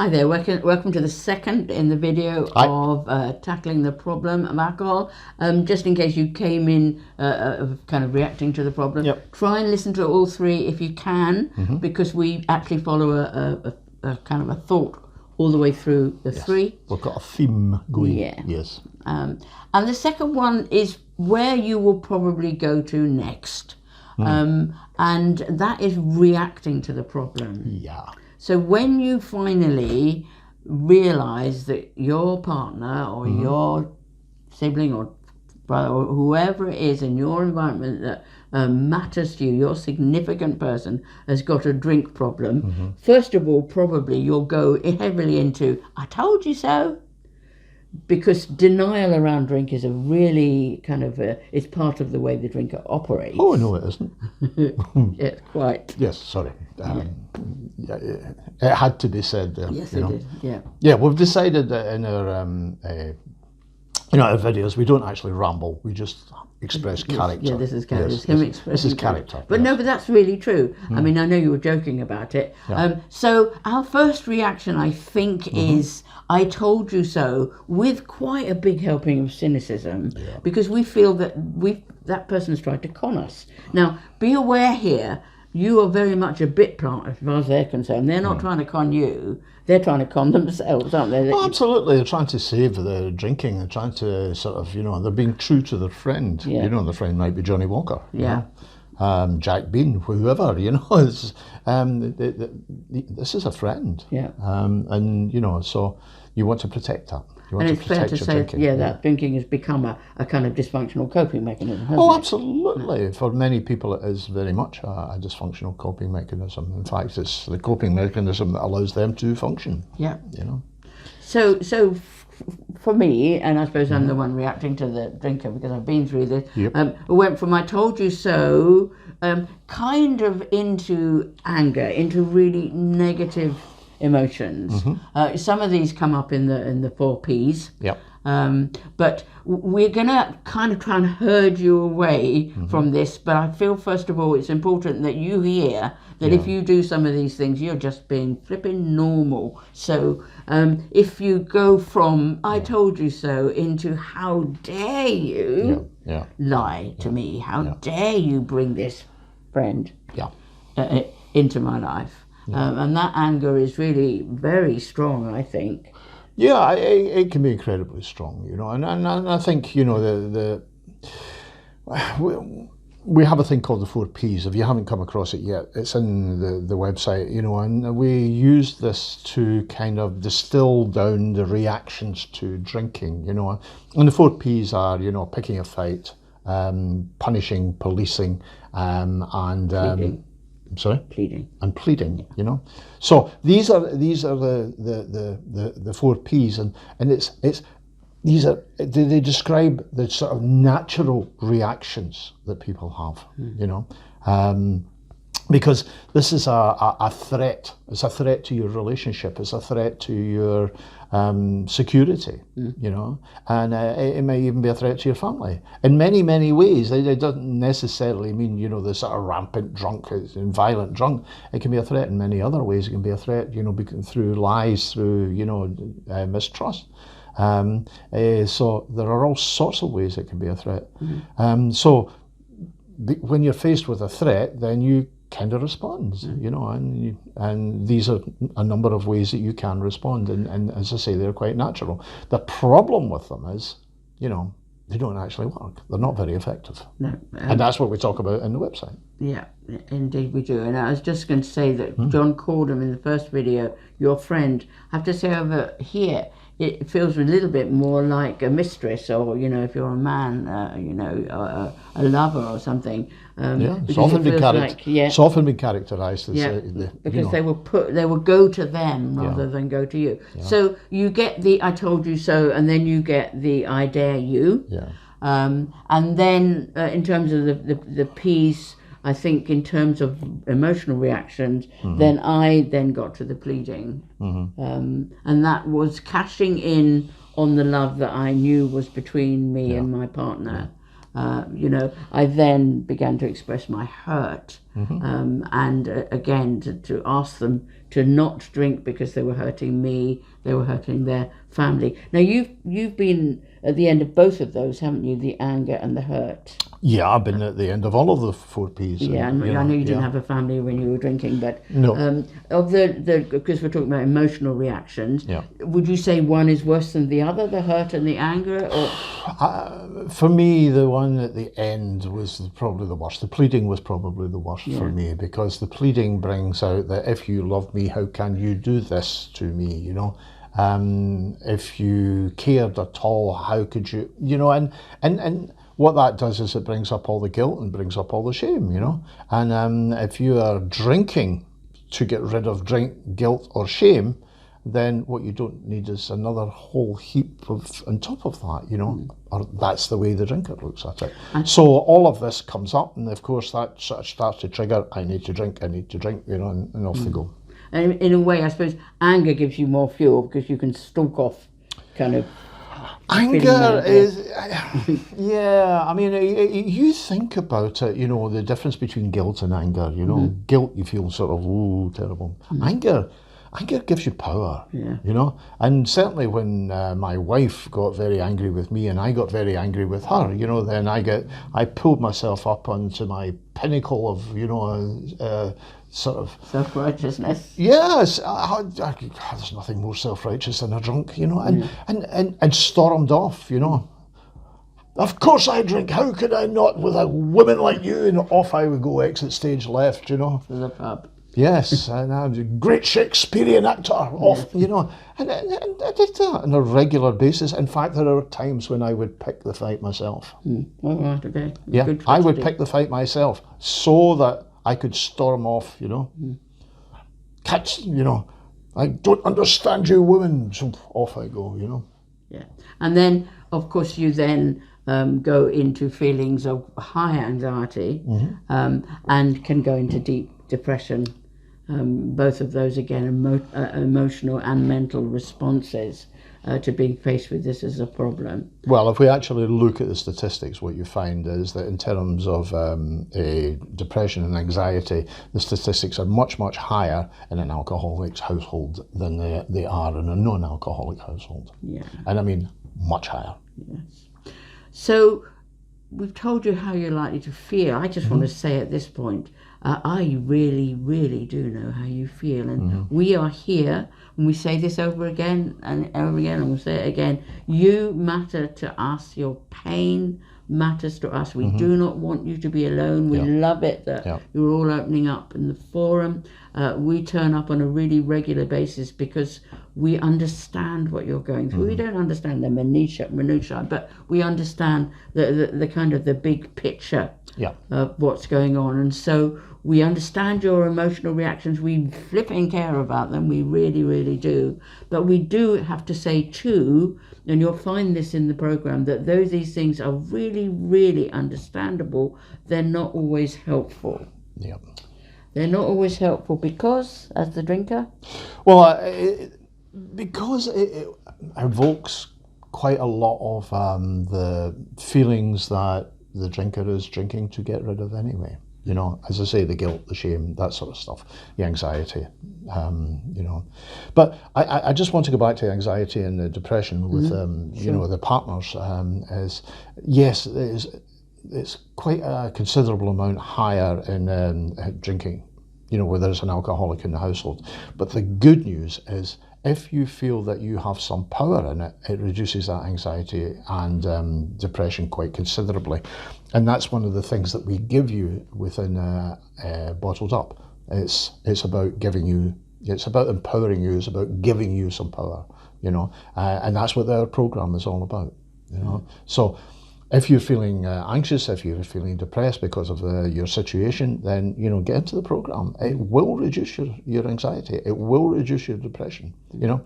Hi there, welcome to the second in the video of tackling the problem of alcohol. Just in case you came in kind of reacting to the problem, try and listen to all three if you can, because we actually follow a kind of a thought all the way through the three. We've got a theme going. Yes. And the second one is where you will probably go to next. And that is reacting to the problem. Yeah. So when you finally realise that your partner or your sibling or brother or whoever it is in your environment that matters to you, your significant person, has got a drink problem, first of all, probably you'll go heavily into, I told you so. Because denial around drink is a really kind of it's part of the way the drinker operates. Oh no, it isn't. It's quite. Yes, sorry. It had to be said there. Yes, it did. Yeah. Yeah, we've decided that in our our videos we don't actually ramble. We just express character. Yeah, this is character. This is character. But no, but that's really true. I mean, I know you were joking about it. So our first reaction, I think, is I told you so, with quite a big helping of cynicism, because we feel that that person has tried to con us. Now, be aware here, you are very much a bit plant as far as they're concerned. They're not trying to con you, they're trying to con themselves, aren't they? Oh, absolutely. They're trying to save the drinking. They're trying to sort of, they're being true to their friend. The friend might be Johnny Walker. Jack Bean, whoever, this is a friend. So you want to protect that. And it's fair to say, that drinking has become a kind of dysfunctional coping mechanism, hasn't it? Absolutely. For many people it is very much a dysfunctional coping mechanism. In fact, it's the coping mechanism that allows them to function. So for me, and I suppose I'm the one reacting to the drinker because I've been through this, it went from I told you so, kind of into anger, into really negative emotions. Some of these come up in the 4 Ps. But we're going to kind of try and herd you away from this. But I feel, first of all, it's important that you hear that if you do some of these things, you're just being flipping normal. So if you go from I told you so into how dare you lie to me, how dare you bring this friend into my life. And that anger is really very strong, I think. Yeah, it can be incredibly strong, and I think, we have a thing called the 4 Ps. If you haven't come across it yet, it's in the website, and we use this to kind of distill down the reactions to drinking, and the 4 Ps are, picking a fight, punishing, policing, and pleading. So these are the 4 Ps, and they describe the sort of natural reactions that people have, because this is a threat. It's a threat to your relationship. It's a threat to your security, and it may even be a threat to your family in many, many ways. It doesn't necessarily mean, the sort of rampant drunk and violent drunk. It can be a threat in many other ways. It can be a threat, through lies, through, mistrust. So there are all sorts of ways it can be a threat. So when you're faced with a threat, then you kind of responds, and these are a number of ways that you can respond, and as I say, they're quite natural. The problem with them is, they don't actually work. They're not very effective. No, and that's what we talk about in the website. Yeah, indeed we do. And I was just going to say that John called him in the first video your friend. I have to say over here, it feels a little bit more like a mistress, or if you're a man, a lover or something. It's often been characterised as because they will go to them rather than go to you. So you get the I told you so, and then you get the I dare you. And then in terms of the Ps, I think in terms of emotional reactions, then I got to the pleading. And that was cashing in on the love that I knew was between me and my partner. I then began to express my hurt and again to ask them to not drink because they were hurting me, they were hurting their family. Now you've been at the end of both of those, haven't you? The anger and the hurt. Yeah, I've been at the end of all of the 4 Ps. Yeah, and I know you didn't have a family when you were drinking, but no. Of the because we're talking about emotional reactions, would you say one is worse than the other, the hurt and the anger? Or for me, the one at the end was probably the worst. The pleading was probably the worst for me, because the pleading brings out that if you love me, how can you do this to me? You know, if you cared at all, how could you? You know, and what that does is it brings up all the guilt and brings up all the shame, you know. And if you are drinking to get rid of guilt or shame, then what you don't need is another whole heap of on top of that, you know. Or that's the way the drinker looks at it. So all of this comes up, and of course that sort of starts to trigger, I need to drink, you know, and off they go. And in a way, I suppose, anger gives you more fuel because you can stalk off kind of... Anger is, yeah, I mean, you think about it, you know, the difference between guilt and anger, you know. Guilt, you feel sort of, ooh, terrible. Anger gives you power, you know. And certainly when my wife got very angry with me and I got very angry with her, you know, then I pulled myself up onto my pinnacle of, you know, sort of self-righteousness. Yes, there's nothing more self-righteous than a drunk, you know, and stormed off, you know. Of course I drink, how could I not with a woman like you? And off I would go, exit stage left, you know. To the pub. Yes, and I'm a great Shakespearean actor, off, you know. And I did that on a regular basis. In fact, there are times when I would pick the fight myself. All right, okay. Yeah, Good I would pick the fight myself so that I could storm off, you know. Catch, you know, I don't understand you, woman. So off I go, you know. Yeah, and then, of course, you then go into feelings of high anxiety and can go into deep depression. Both of those, again, emotional and mental responses to being faced with this as a problem. Well, if we actually look at the statistics, what you find is that in terms of depression and anxiety, the statistics are much, much higher in an alcoholic's household than they are in a non-alcoholic household. Yeah. And I mean, much higher. Yes. So we've told you how you're likely to feel. I just want to say at this point, I really, really do know how you feel. And we are here, and we say this over again and over again, and we'll say it again. You matter to us. Your pain matters to us. We do not want you to be alone. We love it that you're all opening up in the forum. We turn up on a really regular basis because we understand what you're going through. We don't understand the minutiae, but we understand the kind of the big picture of what's going on. And so we understand your emotional reactions. We flipping care about them. We really, really do. But we do have to say too, and you'll find this in the program, that though these things are really, really understandable, they're not always helpful. Yeah. They're not always helpful because, as the drinker? Well, because it evokes quite a lot of the feelings that the drinker is drinking to get rid of anyway. You know, as I say, the guilt, the shame, that sort of stuff, the anxiety, you know. But I just want to go back to anxiety and the depression with, you know, the partners. Is yes, it's quite a considerable amount higher in drinking, you know, where there's an alcoholic in the household. But the good news is, if you feel that you have some power in it, it reduces that anxiety and depression quite considerably. And that's one of the things that we give you within Bottled Up. It's about giving you, it's about empowering you, it's about giving you some power, you know. And that's what our program is all about, you know. So if you're feeling anxious, if you're feeling depressed because of your situation, then, you know, get into the program. It will reduce your anxiety. It will reduce your depression, you know.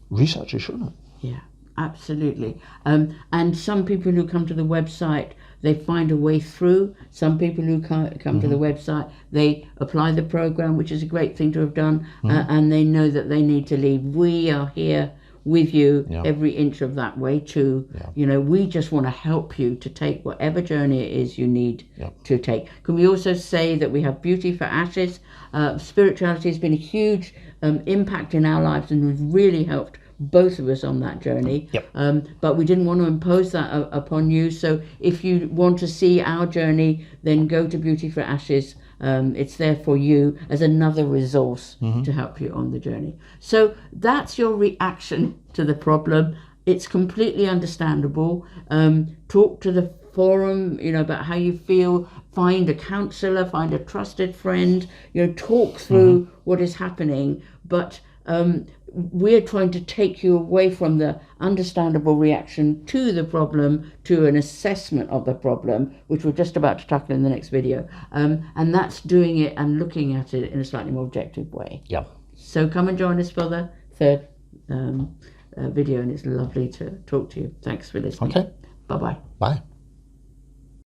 Research has shown it. Yeah, absolutely. And some people who come to the website, they find a way through. Some people who come to the website, they apply the program, which is a great thing to have done, and they know that they need to leave. We are here. with you Yeah. every inch of that way too. You know, we just want to help you to take whatever journey it is you need to take. Can we also say that we have Beauty for Ashes? Spirituality has been a huge impact in our lives and has really helped both of us on that journey. But we didn't want to impose that upon you. So if you want to see our journey, then go to Beauty for Ashes. It's there for you as another resource to help you on the journey. So that's your reaction to the problem. It's completely understandable. Talk to the forum, you know, about how you feel. Find a counsellor, find a trusted friend, you know, talk through what is happening. But we're trying to take you away from the understandable reaction to the problem to an assessment of the problem, which we're just about to tackle in the next video. And that's doing it and looking at it in a slightly more objective way. So come and join us for the third video, and it's lovely to talk to you. Thanks for listening. Okay. Bye-bye. Bye.